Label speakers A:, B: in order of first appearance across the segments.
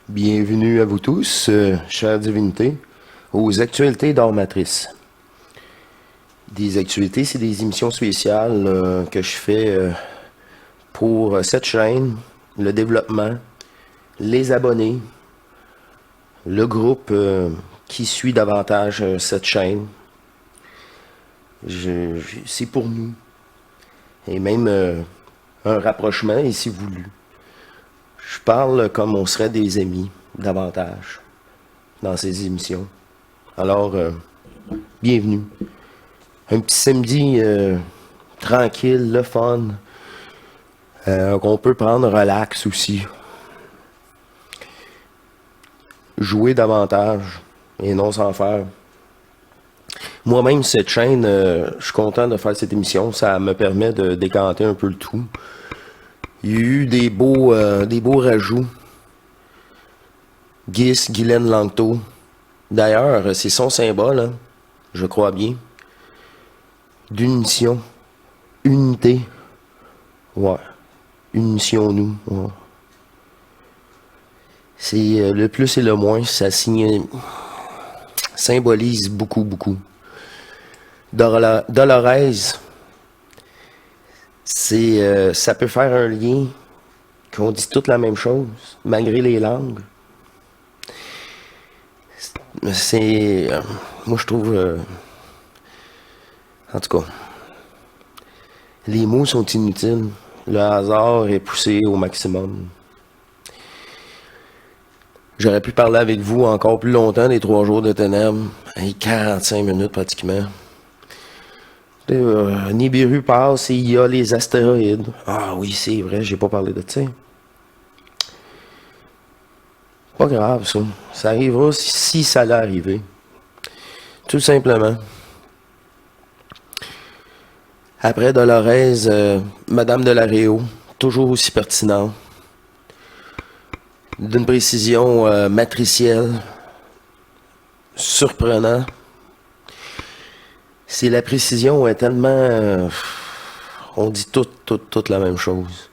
A: Bienvenue à vous tous, chères divinités, aux actualités d'Art Matrice. Des actualités, c'est des émissions spéciales que je fais pour cette chaîne, le développement, les abonnés, le groupe qui suit davantage cette chaîne. C'est pour nous. Et même un rapprochement est si voulu. Je parle comme on serait des amis, davantage, dans ces émissions. Alors, bienvenue. Un petit samedi tranquille, le fun, qu'on peut prendre relax aussi. Jouer davantage et non sans faire. Moi-même, cette chaîne, je suis content de faire cette émission. Ça me permet de décanter un peu le tout. Il y a eu des beaux rajouts. Guylaine Langto. D'ailleurs, c'est son symbole, hein, je crois bien. D'unition. Unité. Ouais. Unition-nous. Ouais. C'est le plus et le moins. Ça symbolise beaucoup, beaucoup. Dolores, ça peut faire un lien qu'on dit toute la même chose, malgré les langues. Moi je trouve, en tout cas, les mots sont inutiles. Le hasard est poussé au maximum. J'aurais pu parler avec vous encore plus longtemps des 3 jours de ténèbres. 45 minutes pratiquement. Nibiru passe et il y a les astéroïdes. Ah oui, c'est vrai, j'ai pas parlé de ça. Pas grave, ça. Ça arrivera si ça allait arriver. Tout simplement. Après Dolores, Madame de la Réau, toujours aussi pertinent. D'une précision matricielle. Surprenant. C'est la précision est tellement... on dit toute la même chose.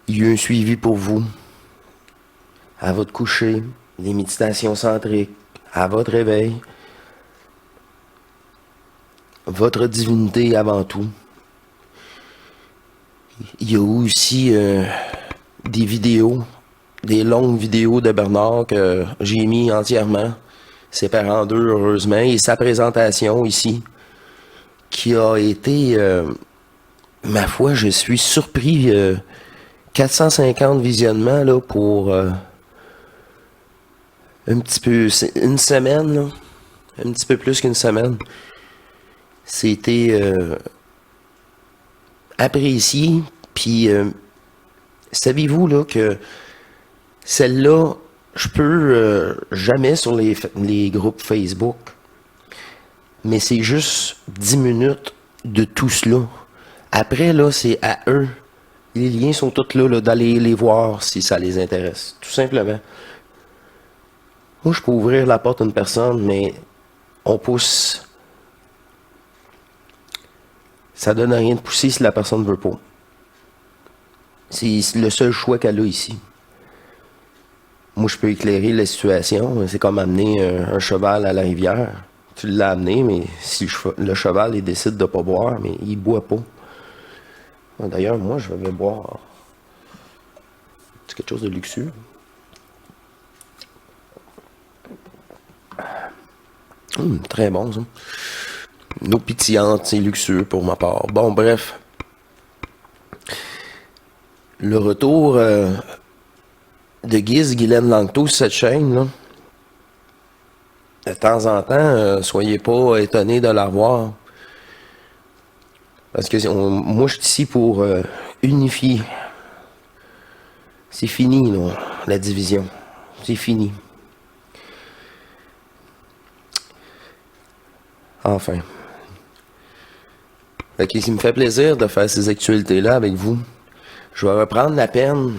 A: Il y a un suivi pour vous. À votre coucher, les méditations centriques, à votre réveil, votre divinité avant tout. Il y a aussi des vidéos, des longues vidéos de Bernard que j'ai mis entièrement, séparées en 2 heureusement, et sa présentation ici, qui a été, ma foi, je suis surpris, 450 visionnements là, pour... un petit peu, une semaine, là, un petit peu plus qu'une semaine. C'était apprécié. Puis, savez-vous là que celle-là, je peux jamais sur les groupes Facebook, mais c'est juste 10 minutes de tout cela. Après, là, c'est à eux. Les liens sont tous là d'aller les voir si ça les intéresse. Tout simplement. Moi, je peux ouvrir la porte à une personne, mais on pousse. Ça donne rien de pousser si la personne ne veut pas. C'est le seul choix qu'elle a ici. Moi, je peux éclairer la situation. C'est comme amener un cheval à la rivière. Tu l'as amené, mais si le cheval il décide de ne pas boire, mais il ne boit pas. D'ailleurs, moi, je vais boire. C'est quelque chose de luxueux. Très bon, ça. Une eau pétillante, c'est luxueux pour ma part. Bon, bref. Le retour de Guylaine Langto sur cette chaîne, là, de temps en temps, soyez pas étonnés de la revoir. Parce que moi, je suis ici pour unifier. C'est fini, là, la division. C'est fini. Enfin. Fait que, il me fait plaisir de faire ces actualités-là avec vous. Je vais reprendre la peine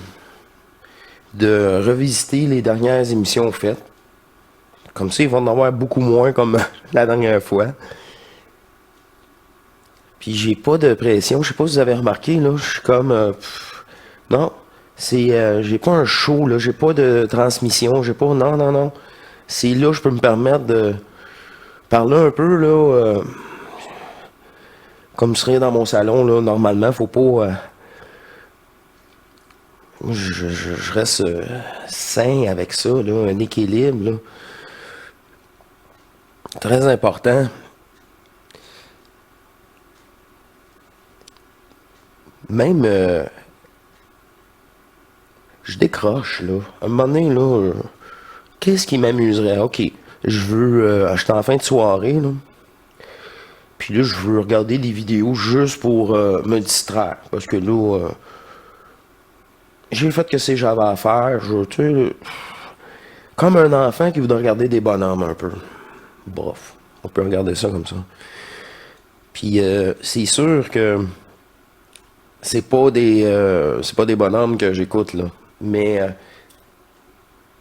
A: de revisiter les dernières émissions faites. Comme ça, ils vont en avoir beaucoup moins comme la dernière fois. Puis j'ai pas de pression. Je sais pas si vous avez remarqué, là. Je suis comme... non. J'ai pas un show, là, j'ai pas de transmission, j'ai pas... Non, non, non. C'est là, je peux me permettre de parler un peu, là, comme je serais dans mon salon, là, normalement, faut pas... je reste sain avec ça, là, un équilibre, là. Très important. Même, je décroche, là. À un moment donné, là, qu'est-ce qui m'amuserait? OK, je veux acheter en fin de soirée, là. Puis là, je veux regarder des vidéos juste pour me distraire. Parce que là, j'ai fait ce que j'avais à faire. Tu sais, comme un enfant qui voudrait regarder des bonhommes un peu. Bof, on peut regarder ça comme ça. Puis c'est sûr que c'est pas des bonhommes que j'écoute, là. Mais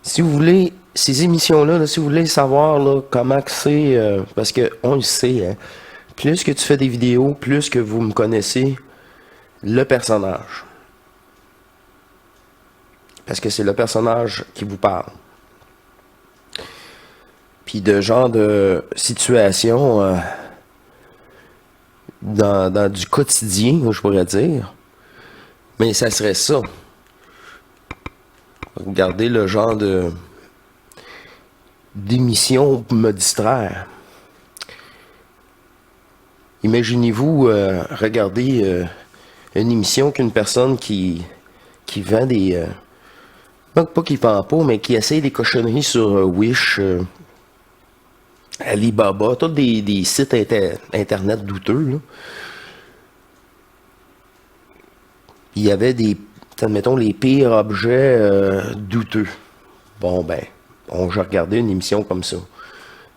A: si vous voulez, ces émissions-là, là, si vous voulez savoir là, comment que c'est, parce que on le sait, hein, plus que tu fais des vidéos, plus que vous me connaissez le personnage. Parce que c'est le personnage qui vous parle. Puis de genre de situation dans du quotidien, je pourrais dire. Mais ça serait ça. Regardez le genre d'émission pour me distraire. Imaginez-vous regarder une émission qu'une personne qui vend des... pas qui vend pas, mais qui essaye des cochonneries sur Wish, Alibaba, tous des sites internet douteux, là. Il y avait des, admettons, les pires objets douteux. Bon, ben, j'ai regardé une émission comme ça.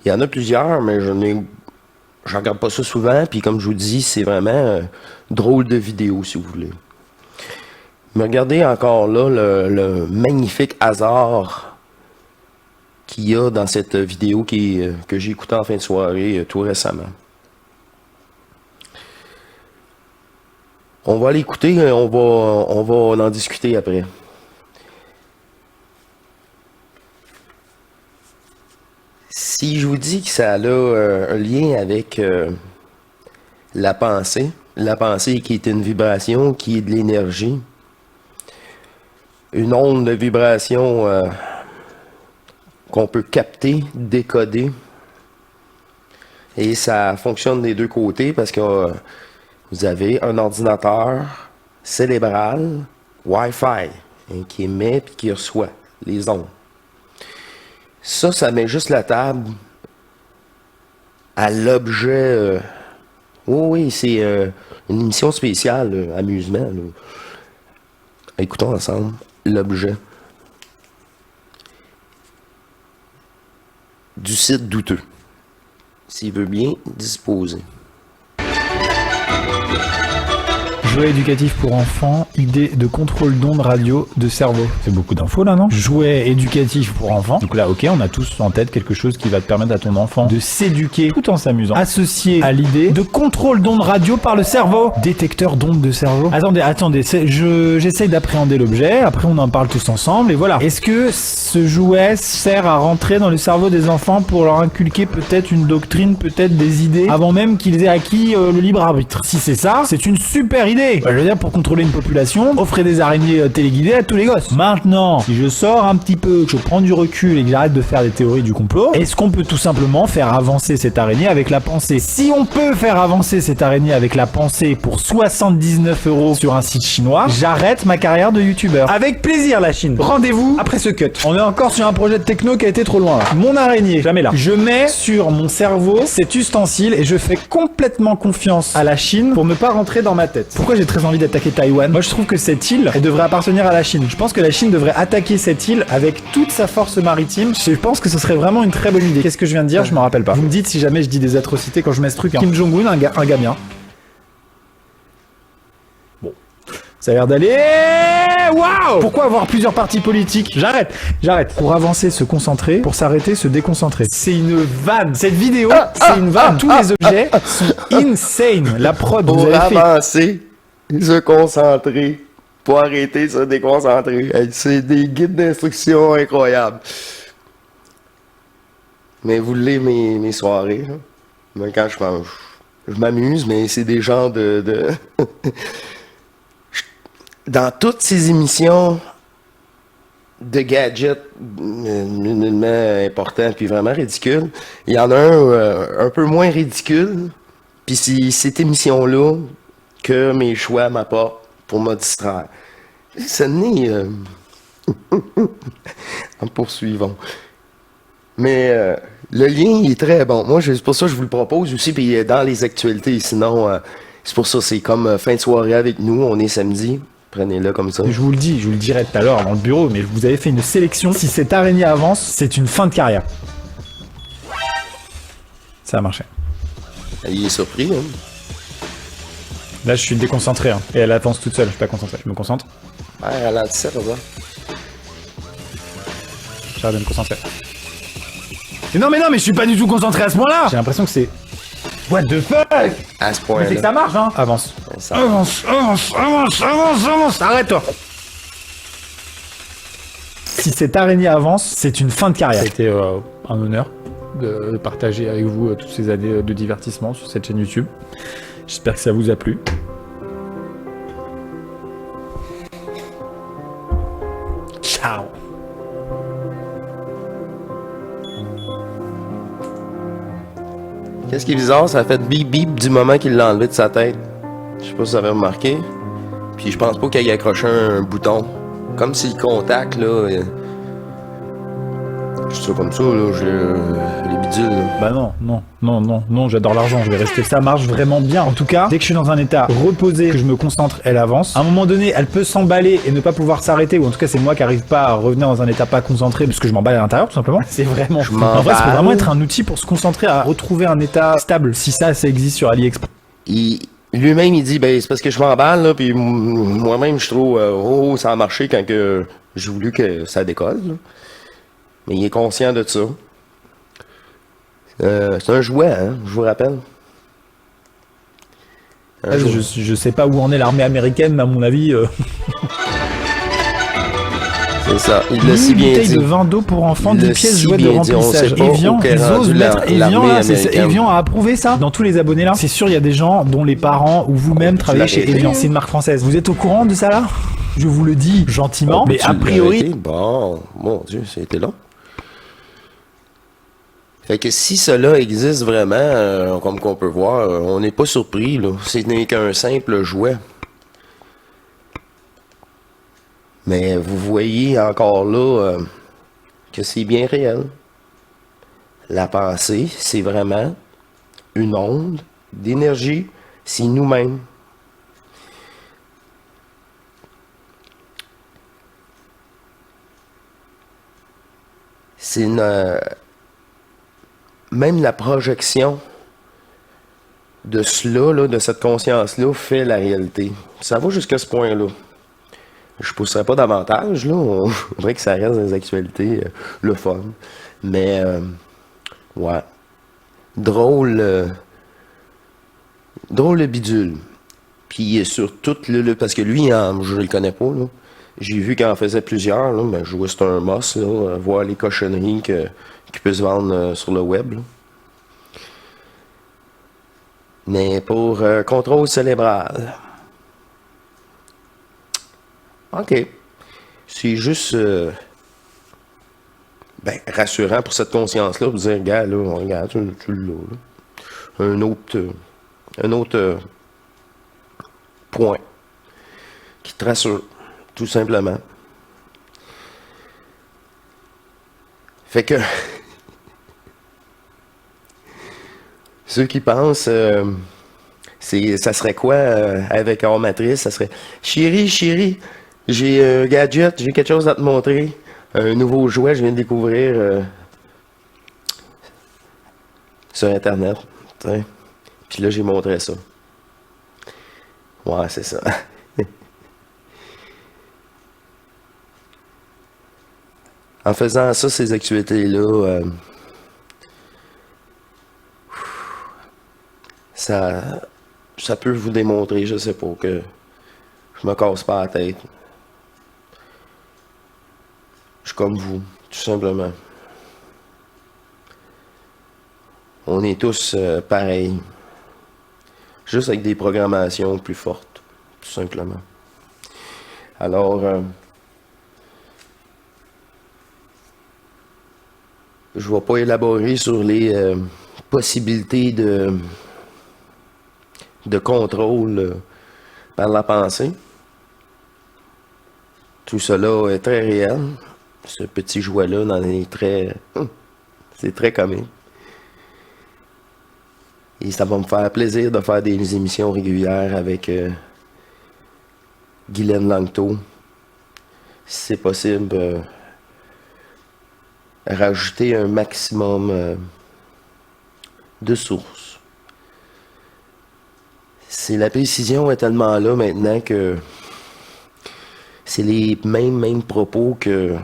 A: Il y en a plusieurs, mais je regarde pas ça souvent, puis comme je vous dis, c'est vraiment drôle de vidéo, si vous voulez. Mais regardez encore là le magnifique hasard qu'il y a dans cette vidéo que j'ai écoutée en fin de soirée tout récemment. On va l'écouter, on va en discuter après. Si je vous dis que ça a un lien avec la pensée qui est une vibration, qui est de l'énergie, une onde de vibration qu'on peut capter, décoder, et ça fonctionne des deux côtés parce que vous avez un ordinateur cérébral Wi-Fi hein, qui émet et qui reçoit les ondes. Ça met juste la table à l'objet. Oui, c'est une émission spéciale, amusement. Là. Écoutons ensemble l'objet du site douteux. S'il veut bien disposer.
B: Jouet éducatif pour enfants, idée de contrôle d'ondes radio de cerveau. C'est beaucoup d'infos là, non? Jouet éducatif pour enfants. Donc là, ok, on a tous en tête quelque chose qui va te permettre à ton enfant de s'éduquer tout en s'amusant. Associé à l'idée de contrôle d'ondes radio par le cerveau. Détecteur d'ondes de cerveau. Attendez, j'essaye d'appréhender l'objet, après on en parle tous ensemble et voilà. Est-ce que ce jouet sert à rentrer dans le cerveau des enfants pour leur inculquer peut-être une doctrine, peut-être des idées, avant même qu'ils aient acquis le libre arbitre? Si c'est ça, c'est une super idée. Je veux dire, pour contrôler une population, offrez des araignées téléguidées à tous les gosses. Maintenant, si je sors un petit peu, que je prends du recul et que j'arrête de faire des théories du complot, est-ce qu'on peut tout simplement faire avancer cette araignée avec la pensée? Si on peut faire avancer cette araignée avec la pensée pour 79 € sur un site chinois, j'arrête ma carrière de youtubeur. Avec plaisir la Chine. Rendez-vous après ce cut. On est encore sur un projet de techno qui a été trop loin là. Mon araignée, jamais là. Je mets sur mon cerveau cet ustensile et je fais complètement confiance à la Chine pour ne pas rentrer dans ma tête. Pourquoi j'ai très envie d'attaquer Taïwan? Moi je trouve que cette île, elle devrait appartenir à la Chine. Je pense que la Chine devrait attaquer cette île avec toute sa force maritime. Je pense que ce serait vraiment une très bonne idée. Qu'est-ce que je viens de dire? Je m'en rappelle pas. Vous me dites si jamais je dis des atrocités quand je mets ce truc. Hein. Kim Jong-un, un gars bien. Bon. Ça a l'air d'aller... Waouh! Pourquoi avoir plusieurs partis politiques? J'arrête. Pour avancer, se concentrer. Pour s'arrêter, se déconcentrer. C'est une vanne. Cette vidéo, c'est une vanne. Tous les objets sont insane. La prod, vous
A: Pour
B: avez fait...
A: avancer, se concentrer, Pour arrêter de se déconcentrer. Hey, c'est des guides d'instruction incroyables. Mais vous voulez mes soirées, hein? Moi, quand je m'amuse, mais c'est des genres de... Dans toutes ces émissions de gadgets nullement importants puis vraiment ridicules, il y en a un peu moins ridicule, puis c'est cette émission-là que mes choix m'apportent pour me distraire. Ce n'est... en poursuivant. Mais le lien, il est très bon. Moi, c'est pour ça que je vous le propose aussi, puis dans les actualités. Sinon, c'est pour ça, c'est comme fin de soirée avec nous. On est samedi. Prenez-le comme ça.
B: Je vous le dis, je vous le dirai tout à l'heure dans le bureau, mais vous avez fait une sélection. Si cette araignée avance, c'est une fin de carrière. Ça a marché.
A: Il est surpris, hein?
B: Là, je suis déconcentré, hein, et elle avance toute seule. Je suis pas concentré. Je me concentre.
A: Ouais, ralentissez, ça va.
B: J'arrête de me concentrer. Mais non, mais je suis pas du tout concentré à ce point-là. J'ai l'impression que c'est... What the fuck?
A: À ce
B: Mais
A: point-là.
B: c'est que ça marche, hein. Avance.
A: Ça-
B: Avance. Arrête-toi. Si cette araignée avance, c'est une fin de carrière. Ça a été un honneur de partager avec vous toutes ces années de divertissement sur cette chaîne YouTube. J'espère que ça vous a plu. Ciao.
A: Qu'est-ce qui est bizarre, ça a fait bip bip du moment qu'il l'a enlevé de sa tête. Je sais pas si vous avez remarqué. Puis je pense pas qu'il ait accroché un bouton. Comme si le contact, là... Je suis comme ça, là, les bidules, là.
B: Bah non, j'adore l'argent, je vais rester. Ça marche vraiment bien. En tout cas, dès que je suis dans un état reposé, que je me concentre, elle avance. À un moment donné, elle peut s'emballer et ne pas pouvoir s'arrêter, ou en tout cas, c'est moi qui arrive pas à revenir dans un état pas concentré, parce que je m'emballe à l'intérieur, tout simplement. C'est vraiment...
A: Je
B: En vrai, ça peut
A: m'emballe.
B: vraiment être un outil pour se concentrer à retrouver un état stable, si ça existe sur AliExpress.
A: Lui-même, il dit, ben, c'est parce que je m'emballe, là, puis moi-même, je trouve, ça a marché quand que j'ai voulu que ça décolle, là. Mais il est conscient de ça. C'est un jouet, hein, je vous rappelle. Un jouet.
B: Je sais pas où en est l'armée américaine, mais à mon avis...
A: C'est ça, il l'a si
B: Une
A: bien
B: bouteille
A: dit.
B: de vin d'eau pour enfants,
A: Il
B: 10
A: l'a
B: pièces
A: si
B: jouets de
A: bien dit, on
B: remplissage.
A: sait pas
B: Evian,
A: où qu'est
B: ils osent
A: rendu
B: mettre Evian
A: l'armée
B: là, c'est
A: américaine.
B: Evian a approuvé ça dans tous les abonnés là. C'est sûr, il y a des gens dont les parents ou vous-même travaillez chez
A: l'arrêté,
B: Evian.
A: hein.
B: C'est une marque française. Vous êtes au courant de ça là? Je vous le dis gentiment, mais
A: Tu
B: a
A: l'as
B: priori...
A: arrêté? Bon, mon Dieu, c'était long. Fait que si cela existe vraiment, comme qu'on peut voir, on n'est pas surpris, là. Ce n'est qu'un simple jouet. Mais vous voyez encore là que c'est bien réel. La pensée, c'est vraiment une onde d'énergie. C'est nous-mêmes. C'est une... Même la projection de cela, là, de cette conscience-là, fait la réalité. Ça va jusqu'à ce point-là. Je ne pousserai pas davantage, là. On voudrait que ça reste dans les actualités, le fun. Mais, ouais. Drôle de bidule. Puis sur tout parce que lui, je le connais pas, là. J'ai vu qu'il en faisait plusieurs, là, mais je vois que c'est un must, là, voir les cochonneries qui peut se vendre sur le web, là. Mais pour contrôle cérébral. OK. C'est juste rassurant pour cette conscience-là, pour dire, regarde, là, regarde, tu l'as, là. Un autre point qui te rassure, tout simplement. Fait que ceux qui pensent ça serait quoi avec hors matrice, ça serait chérie, j'ai un gadget, j'ai quelque chose à te montrer. Un nouveau jouet, je viens de découvrir sur internet. T'sais. Puis là j'ai montré ça. Ouais, c'est ça. En faisant ça, ces activités-là, ça peut vous démontrer, je sais pas, que Je me casse pas la tête. Je suis comme vous, tout simplement. On est tous pareils. Juste avec des programmations plus fortes, tout simplement. Alors, je ne vais pas élaborer sur les possibilités de contrôle par la pensée. Tout cela est très réel. Ce petit jouet-là en est très... c'est très comique. Et ça va me faire plaisir de faire des émissions régulières avec Guylaine Langto. Si c'est possible, rajouter un maximum de sources. La précision est tellement là maintenant que c'est les mêmes propos que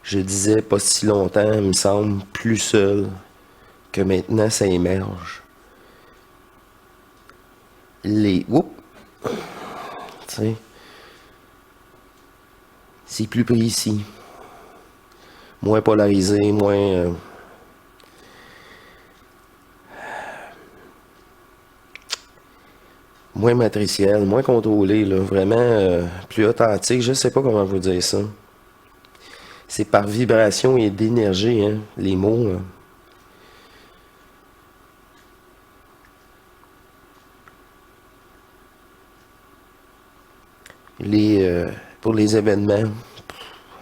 A: je disais pas si longtemps, il me semble, plus seul, que maintenant ça émerge. Oups! Tu sais, c'est plus précis. Moins polarisé, moins matriciel, moins contrôlé, là, vraiment plus authentique. Je sais pas comment vous dire ça. C'est par vibration et d'énergie, hein, les mots. Hein. Pour les événements,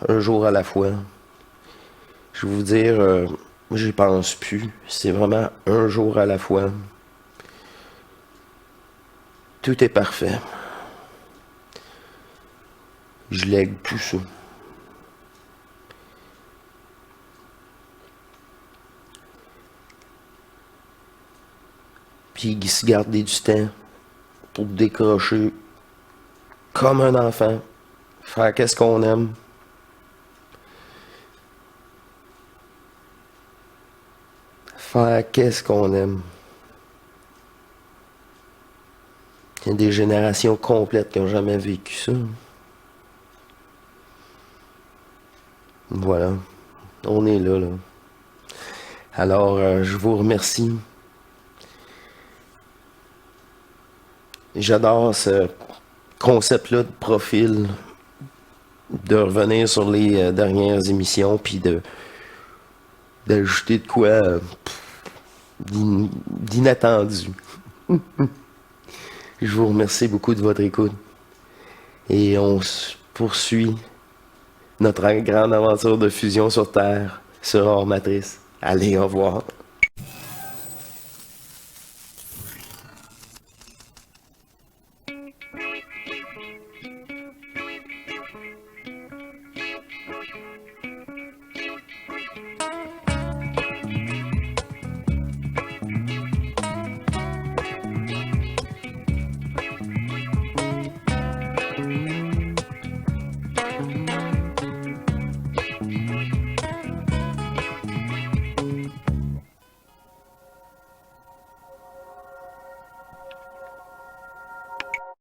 A: un jour à la fois. Je vais vous dire, j'y pense plus. C'est vraiment un jour à la fois. Tout est parfait. Je lègue tout ça. Puis se garder du temps pour décrocher comme un enfant, faire qu'est-ce qu'on aime. Faire qu'est-ce qu'on aime. Il y a des générations complètes qui n'ont jamais vécu ça. Voilà. On est là. Alors, je vous remercie. J'adore ce concept-là de profil, de revenir sur les dernières émissions, puis d'ajouter de quoi d'inattendu. Je vous remercie beaucoup de votre écoute. Et on poursuit notre grande aventure de fusion sur Terre, sur Hors Matrice. Allez, au revoir.